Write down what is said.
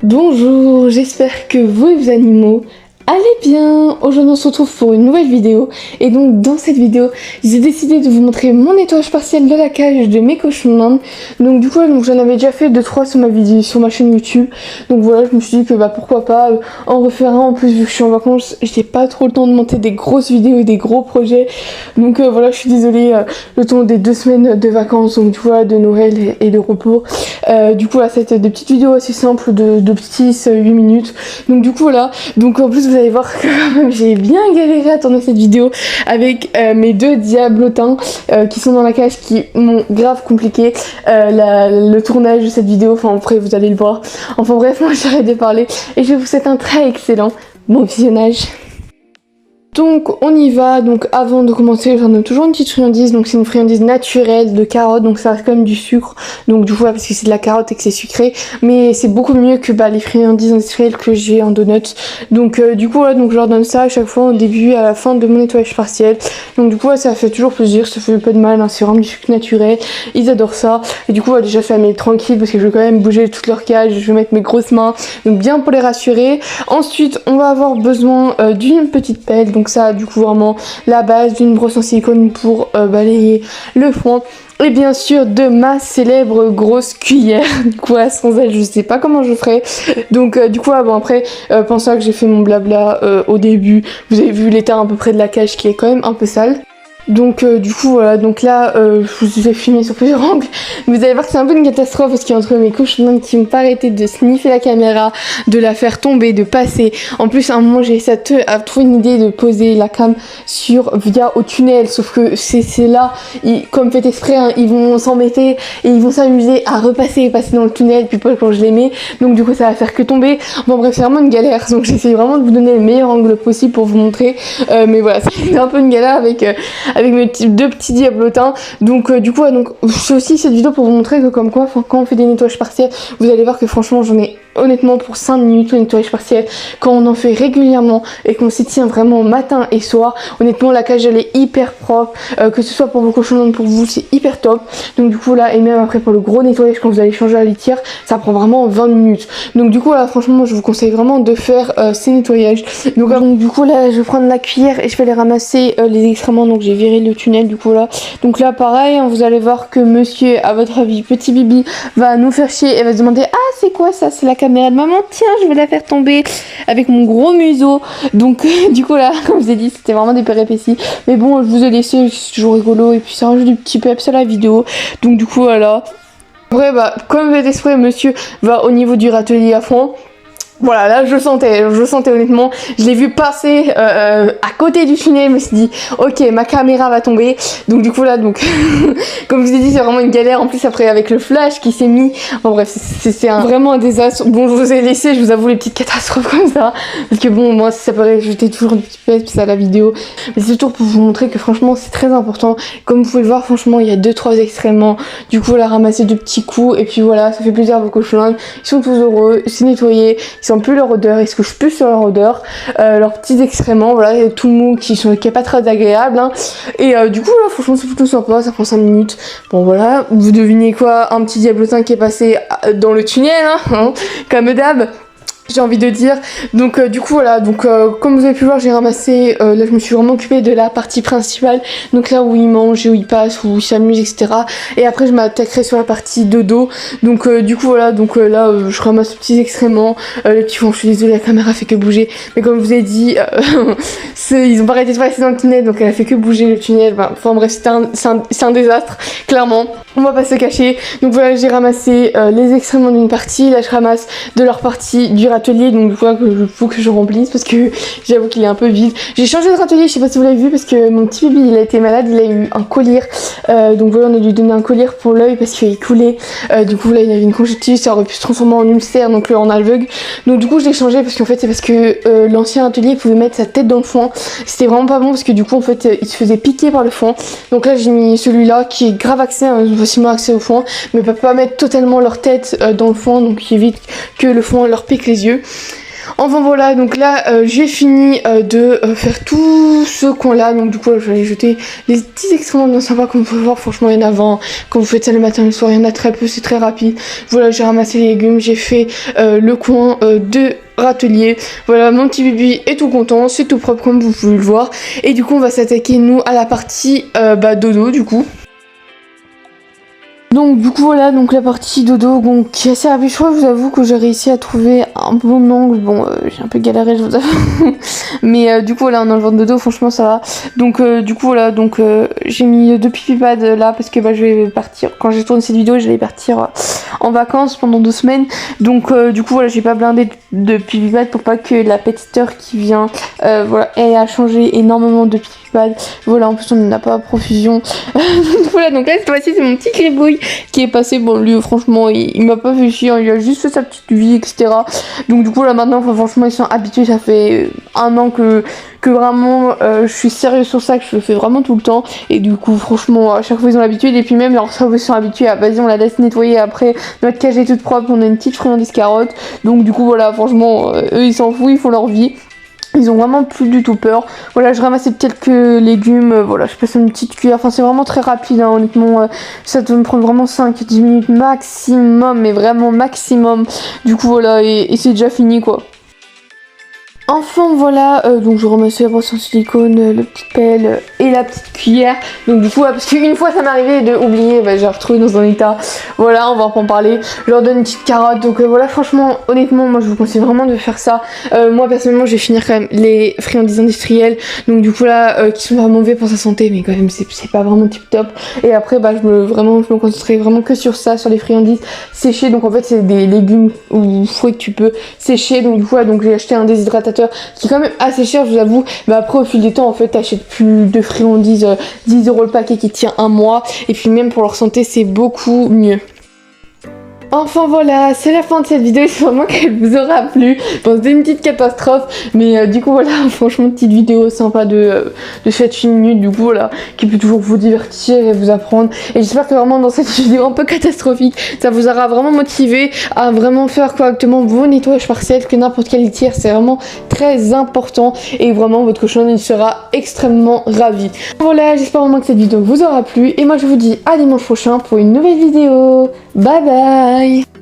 Bonjour, j'espère que vous et vos animaux allez bien. Aujourd'hui on se retrouve pour une nouvelle vidéo et donc dans cette vidéo j'ai décidé de vous montrer mon nettoyage partiel de la cage de mes cochons d'Inde. Donc du coup j'en avais déjà fait 2-3 sur ma chaîne YouTube, donc voilà, je me suis dit que pourquoi pas en refaire un. En plus vu que je suis en vacances, j'ai pas trop le temps de monter des grosses vidéos et des gros projets, donc voilà, je suis désolée, le temps des 2 semaines de vacances, donc du coup de Noël et de repos, du coup là c'était des petites vidéos assez simples de petits 8 minutes, donc du coup voilà, donc en plus vous allez voir que j'ai bien galéré à tourner cette vidéo avec mes 2 diablotins qui sont dans la cage, qui m'ont grave compliqué le tournage de cette vidéo. Enfin après vous allez le voir. Enfin bref, moi j'arrête de parler et je vous souhaite un très excellent bon visionnage. Donc on y va. Donc avant de commencer, j'en ai toujours une petite friandise. Donc c'est une friandise naturelle de carottes, donc ça reste quand même du sucre, donc du coup parce que c'est de la carotte et que c'est sucré, mais c'est beaucoup mieux que les friandises industrielles que j'ai en donuts. Donc du coup donc je leur donne ça à chaque fois au début et à la fin de mon nettoyage partiel. Donc du coup ça fait toujours plaisir, ça fait pas de mal, hein, c'est vraiment du sucre naturel, ils adorent ça. Et du coup déjà ça met tranquille parce que je vais quand même bouger toute leur cage, je vais mettre mes grosses mains, donc bien pour les rassurer. Ensuite on va avoir besoin d'une petite pelle. Donc ça du coup vraiment la base, d'une brosse en silicone pour balayer le foin, et bien sûr de ma célèbre grosse cuillère. Du coup sans elle je sais pas comment je ferais. Donc du coup après pensez que j'ai fait mon blabla au début, vous avez vu l'état à peu près de la cage qui est quand même un peu sale. Donc du coup voilà, donc là je vous ai filmé sur plusieurs angles, vous allez voir que c'est un peu une catastrophe parce qu'il y a entre mes cochons qui n'ont pas arrêté de sniffer la caméra, de la faire tomber, de passer. En plus à un moment j'ai essayé à trouver une idée de poser la cam via au tunnel, sauf que c'est là, comme fait exprès, hein, ils vont s'embêter et ils vont s'amuser à repasser et passer dans le tunnel, puis pas quand je les mets, donc du coup ça va faire que tomber. Bon bref, c'est vraiment une galère, donc j'essaie vraiment de vous donner le meilleur angle possible pour vous montrer, mais voilà, c'est un peu une galère avec mes 2 petits diablotins. Donc du coup donc c'est aussi cette vidéo pour vous montrer que comme quoi quand on fait des nettoyages partiels, vous allez voir que franchement j'en ai honnêtement pour 5 minutes le nettoyage partiel. Quand on en fait régulièrement et qu'on s'y tient vraiment matin et soir, honnêtement la cage elle est hyper propre, que ce soit pour vos cochons d'Inde, pour vous, c'est hyper top. Donc du coup là, et même après pour le gros nettoyage quand vous allez changer la litière, ça prend vraiment 20 minutes. Donc du coup là franchement moi je vous conseille vraiment de faire ces nettoyages. Donc du coup là je vais prendre la cuillère et je vais aller ramasser les excréments. Donc j'ai viré le tunnel du coup là. Donc là pareil, hein, vous allez voir que monsieur, à votre avis, petit Bibi, va nous faire chier et va se demander ah c'est quoi ça, c'est la caméra de maman, tiens je vais la faire tomber avec mon gros museau. Donc du coup là comme je vous ai dit c'était vraiment des péripéties, mais bon je vous ai laissé, c'est toujours rigolo et puis ça rajoute du petit peps à la vidéo. Donc du coup voilà, après comme fait exprès, monsieur va au niveau du râtelier à fond. Voilà, là je le sentais honnêtement, je l'ai vu passer à côté du tunnel, je me suis dit ok ma caméra va tomber. Donc du coup là comme je vous ai dit c'est vraiment une galère, en plus après avec le flash qui s'est mis, bon bref c'est vraiment un désastre. Bon je vous ai laissé, je vous avoue, les petites catastrophes comme ça, parce que bon moi ça paraît jeter toujours une petite pièce à la vidéo, mais c'est surtout pour vous montrer que franchement c'est très important. Comme vous pouvez le voir franchement il y a 2-3 extrêmement, du coup là ramasser 2 petits coups et puis voilà, ça fait plaisir à vos cochons, ils sont tous heureux, c'est nettoyé, ils plus leur odeur, ils se couchent plus sur leur odeur, leurs petits excréments, voilà, tout mou qui est pas très agréable, hein. Et du coup là franchement c'est plutôt sympa, ça prend 5 minutes. Bon voilà, vous devinez quoi, un petit diablotin qui est passé dans le tunnel, hein, comme d'hab, j'ai envie de dire. Donc du coup voilà, donc comme vous avez pu voir j'ai ramassé, là je me suis vraiment occupée de la partie principale, donc là où ils mangent, où ils passent, où ils s'amusent, etc. Et après je m'attaquerai sur la partie de dos. Donc du coup voilà, donc là je ramasse les petits excréments, les petits fonds, je suis désolée la caméra fait que bouger, mais comme je vous ai dit ils ont pas arrêté de passer dans le tunnel, donc elle a fait que bouger le tunnel, enfin bref c'est un désastre, clairement, on va pas se cacher. Donc voilà, j'ai ramassé les excréments d'une partie, là je ramasse de leur partie du râtelier, donc du coup il faut que je remplisse parce que j'avoue qu'il est un peu vide. J'ai changé de râtelier, je sais pas si vous l'avez vu, parce que mon petit bébé il a été malade, il a eu un collier, donc voilà on a dû lui donner un collier pour l'œil parce qu'il coulait, du coup là il avait une conjonctivite, ça aurait pu se transformer en ulcère, donc là on a aveugle. Donc du coup je l'ai changé parce qu'en fait c'est parce que l'ancien râtelier pouvait mettre sa tête dans le foin, c'était vraiment pas bon parce que du coup en fait il se faisait piquer par le foin. Donc là j'ai mis celui-là qui est grave accès, hein, facilement accès au foin, mais peut pas mettre totalement leur tête dans le foin, donc qui évite que le foin leur pique les yeux. Enfin voilà, donc là j'ai fini de faire tout ce coin là, donc du coup je vais aller jeter les petits excréments bien sympas comme vous pouvez voir, franchement il y en a 20, quand vous faites ça le matin et le soir il y en a très peu, c'est très rapide. Voilà, j'ai ramassé les légumes, j'ai fait le coin de râtelier, voilà mon petit bébé est tout content, c'est tout propre comme vous pouvez le voir. Et du coup on va s'attaquer nous à la partie dodo du coup. Donc du coup voilà, donc la partie dodo, donc qui est assez rapide. Je crois, je vous avoue que j'ai réussi à trouver un bon angle. Bon, j'ai un peu galéré, je vous avoue. Mais du coup voilà, en enlevant le dodo, franchement ça va. Donc du coup voilà, donc j'ai mis 2 pipi pads là parce que bah, je vais partir. Quand j'ai tourné cette vidéo, j'allais partir en vacances pendant 2 semaines. Donc du coup voilà, j'ai pas blindé de pipi pads pour pas que la petite heure qui vient voilà, ait à changer énormément de pipi pads. Voilà, en plus on n'en a pas à profusion. Voilà, donc là cette fois-ci c'est mon petit gribouille qui est passé. Bon lui franchement il m'a pas fait chier, il a juste fait sa petite vie etc. Donc du coup là maintenant franchement ils sont habitués, ça fait 1 an que vraiment je suis sérieuse sur ça, que je le fais vraiment tout le temps. Et du coup franchement à chaque fois ils ont l'habitude, et puis même leurs cerveaux sont habitués à vas-y on la laisse nettoyer, après notre cage est toute propre, on a une petite friandise carotte. Donc du coup voilà, franchement eux ils s'en foutent, ils font leur vie. Ils ont vraiment plus du tout peur. Voilà, je ramassais quelques légumes, voilà, je passe une petite cuillère. Enfin, c'est vraiment très rapide, hein, honnêtement. Ça doit me prendre vraiment 5-10 minutes maximum, mais vraiment maximum. Du coup, voilà, et c'est déjà fini, quoi. Enfin voilà, donc je ramasse la brosse en silicone, le petit pelle et la petite cuillère. Donc du coup, parce qu'une fois ça m'est arrivé de oublier, bah, j'ai retrouvé dans un état. Voilà, on va en parler. Je leur donne une petite carotte. Donc voilà, franchement, honnêtement, moi je vous conseille vraiment de faire ça. Moi personnellement, je vais finir quand même les friandises industrielles. Donc du coup là, qui sont vraiment mauvais pour sa santé, mais quand même c'est pas vraiment tip top. Et après, bah je me concentrerai vraiment que sur ça, sur les friandises séchées. Donc en fait, c'est des légumes ou fruits que tu peux sécher. Donc du coup là, donc j'ai acheté un déshydratateur qui est quand même assez cher, je vous avoue. Mais après au fil du temps en fait t'achètes plus de friandises, 10 € le paquet qui tient 1 mois, et puis même pour leur santé c'est beaucoup mieux. Enfin voilà, c'est la fin de cette vidéo, j'espère vraiment qu'elle vous aura plu. Bon, c'était une petite catastrophe, mais du coup voilà, franchement petite vidéo sympa de 7-8 minutes, du coup voilà, qui peut toujours vous divertir et vous apprendre. Et j'espère que vraiment dans cette vidéo un peu catastrophique, ça vous aura vraiment motivé à vraiment faire correctement vos nettoyages partiels, que n'importe quelle litière, c'est vraiment très important, et vraiment votre cochon il sera extrêmement ravi. Voilà, j'espère vraiment que cette vidéo vous aura plu, et moi je vous dis à dimanche prochain pour une nouvelle vidéo. Bye bye.